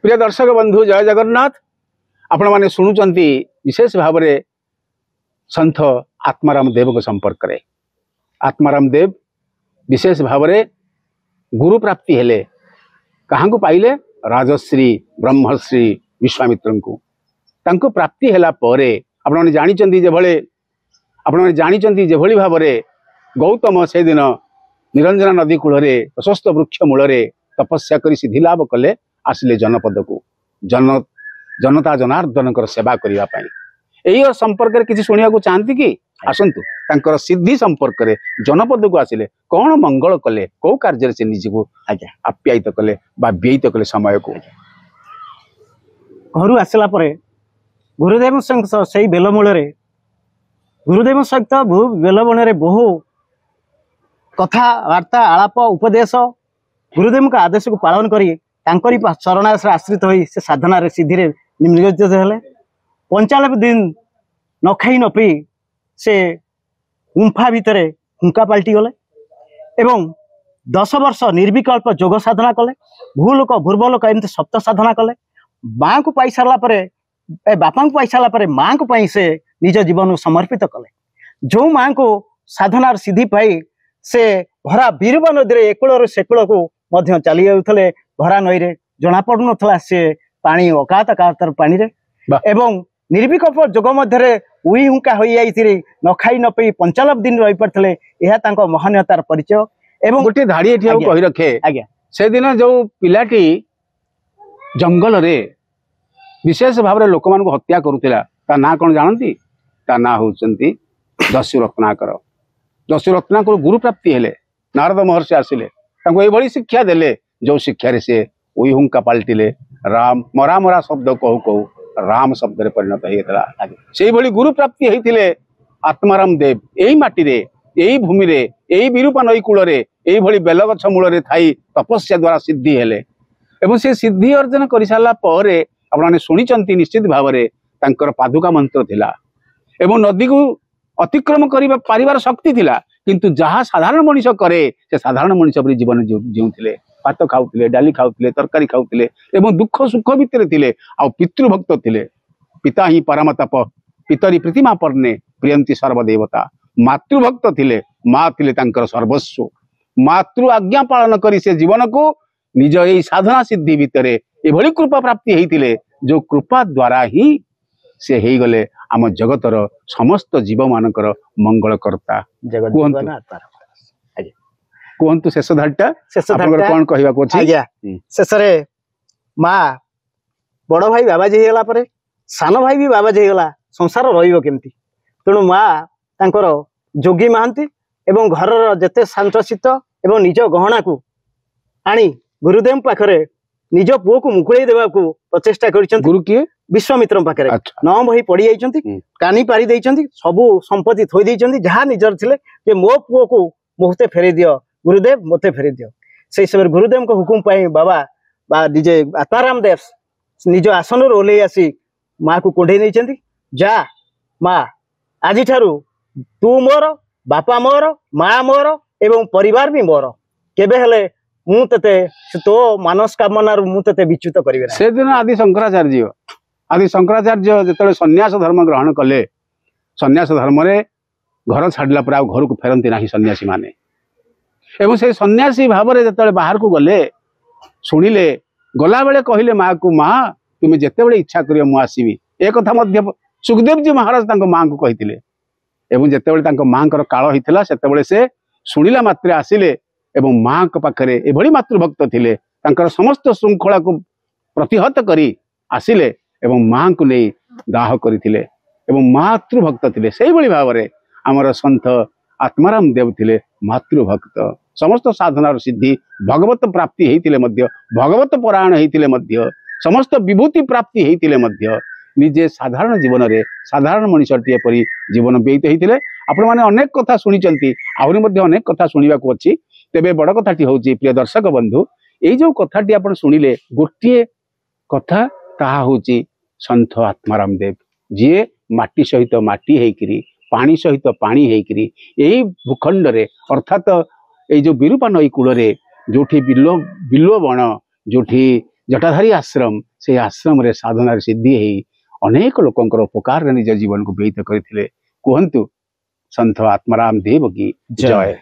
प्रिय दर्शक बंधु जय जगन्नाथ आपण माने शुणुचंती विशेष भाव में संत आत्माराम देव को संपर्क रे। आत्माराम देव विशेष भाव में गुरु प्राप्ति हेले कहाँ को पाइले राजश्री ब्रह्मश्री विश्वामित्र को तांको प्राप्ति हेला परे आपण जानिचंती जेभली भाव में गौतम से दिन निरंजना नदी कूल प्रशस्त वृक्ष मूल तपस्या कर सिद्धि लाभ कले आसिले जनपद को जनता जनार्दन सेवा करने यही संपर्क में किसी शुणा चाहती कि आसतु तांकर सिद्धि संपर्क में जनपद को आसिले कौन मंगल कले कौ कार्य से निज को आप्यायित कले व्ययित कले समय को घर आसला गुरुदेव से बेलमूल गुरुदेव सहित बेलबण बहु कथबार्ता आलाप उपदेश गुरुदेव का आदेश को पालन करी शरणाश्र आश्रित हो साधना सिद्धि नियोजित हेले 95 दिन न खाई न पी से गुंफा भितर हुंका पलटि गले एवं 10 वर्ष निर्विकल्प जोग साधना कले भूलोक भूर्वलोक एमती सप्त साधना कले माँ को पाई सारा बापा को पाई सारा माँ को पाई से निज जीवन को समर्पित कले जो माँ को साधनार सिद्धि पाई से भरा बीरबा नदी में एकूल सेकूल को चली जाते भरा नई रे जना पड़ुनथला से पानी अकात अकातर पानी रे एवं निर्विकल्प जोग मध्य उई हुंका हो न खाई न पी 95 दिन रही पारथिले यह तांको महानतार परिचय एवं गोटे धाड़ी एठी कहि रखे आज्ञा से दिन जो पिलाटी जंगल रे विशेष भाव में लोक मान को हत्या करुथिला ता ना कोन जानती ता ना होचंती दस्यु रत्नाकर गुरु प्राप्ति हेले नारद महर्षि आसिले तांको एभली शिक्षा देले जो शिक्षा रे से उई हुंका पलटिले राम मरा मरा शब्द कहू कहू राम शब्द रे परिणत होता से भली गुरु प्राप्ति होते आत्माराम देव यही माटी रे यही भूमि रे यही विरूपा नई कूल रे यही भली बेलगछ मूल थी तपस्या द्वारा सिद्धि हेले एवं से सिद्धि अर्जन कर सारा पर आपने शुणी निश्चित भाव में तांकर पादुका मंत्र थिला एवं नदी को अतिक्रम कर पारिबार शक्ति थिला किंतु जहाँ साधारण मनीष करे से साधारण मनीष पर जीवन जीउथिले भात खाऊले डाली खाऊले तरकारी खाऊले एवं दुख सुख भितर थिले आ पितृभक्त थिले पिता ही परमतप पितरी प्रतिमा पर्णे प्रियंती सर्वदेवता मातृभक्त थिले माँ थिले तांकर सर्वस्व मातृ आज्ञा पालन करी से जीवन को निज यही साधना सिद्धि भितर एभली कृपा प्राप्ति होइतिले जो कृपा द्वारा ही से ही गले आम जगतर समस्त जीव मानकर मंगलकर्ता कहतु शेष धारटा कौन कहवा शेष माँ बड़ भाई बाबाजी होगा सान भाई भी बाबाजी होगा संसार रमती तेणु माँ तांकर जोगी महांती एवं घर जेते शांत शीत एवं निज गहना को आनी गुरुदेव पाखरे निज पुओ को मुकुड़े देवा को प्रचेष्टा कर गुरु किए विश्वामित्र पाखे 9 बही पड़ी जाइए कानी पारी देइछंती सबु संपत्ति थोई देइछंती जहाँ निजर थिले जे मो पुओ को मुहते फेरे दियो गुरुदेव मते फेरे दियो से समय गुरुदेव को हुकुम पाई बाबा बा डीजे आत्माराम देव निज आसन ओल्हे आसी माँ को कोंढे नहीं जा माँ आज ठारू तू मोर बापा मोर माँ मोर एवं परिवार भी मोर केबे हेले मु तते तो मानस कामना मु तते विच्युत करिवे से दिन आदि शंकराचार्य जेतले सन्यास धर्म ग्रहण कले सन्यास धर्म रे घर छाड़ला पर घर को फेरंती नाही सन्यासी माने एवं से सन्यासी भाव में जिते बाहर को गले शुणिले गला बेले कहले माँ को माँ तुम्हें जिते बड़े इच्छा करियो मु आसीबी एक कथा मध्य सुखदेव जी महाराज तांको माँ को कहिथिले एवं जिते बड़े तांको माँ कर काल होइथिला सेते बड़े से शुणिला मात्रे आसिले एवं माँ को पाखरे एभली मातृभक्त थिले तांकर समस्त श्रृंखला को प्रतिहत करी आसिले एवं माँ को नहीं दाह करथिले एवं मातृभक्त थिले सेही भली भाव में आमर संत आत्माराम देव थिले मातृभक्त समस्त साधनार सिद्धि भगवत प्राप्ति होइतिले मध्य भगवत परायण होइतिले मध्य समस्त विभूति प्राप्ति होइतिले मध्य निजे साधारण जीवन रे साधारण मनुष्यटीए परी जीवन व्यतीत होइतिले आपण माने अनेक कथा सुनिचंती आहुरी मध्य अनेक कथा सुनिबा को अछि तेबे बड़ कथाटी होउची प्रिय दर्शक बंधु एई जो कथाटी आपण सुनिले गोटिए कथा ताहा होउची संत आत्माराम देव जी माटी सहित माटी हेकिरी पानी सहित पानी हेकिरी यही भूखंड रे अर्थात ये जो विरूपा नई कूल रे जोठी बिलो बण जोठी जटाधारी आश्रम से आश्रम रे साधना सिद्धि है अनेक लोकंकर उपकार निज जीवन को व्यतीत करते कहतु संत आत्माराम देव की जय।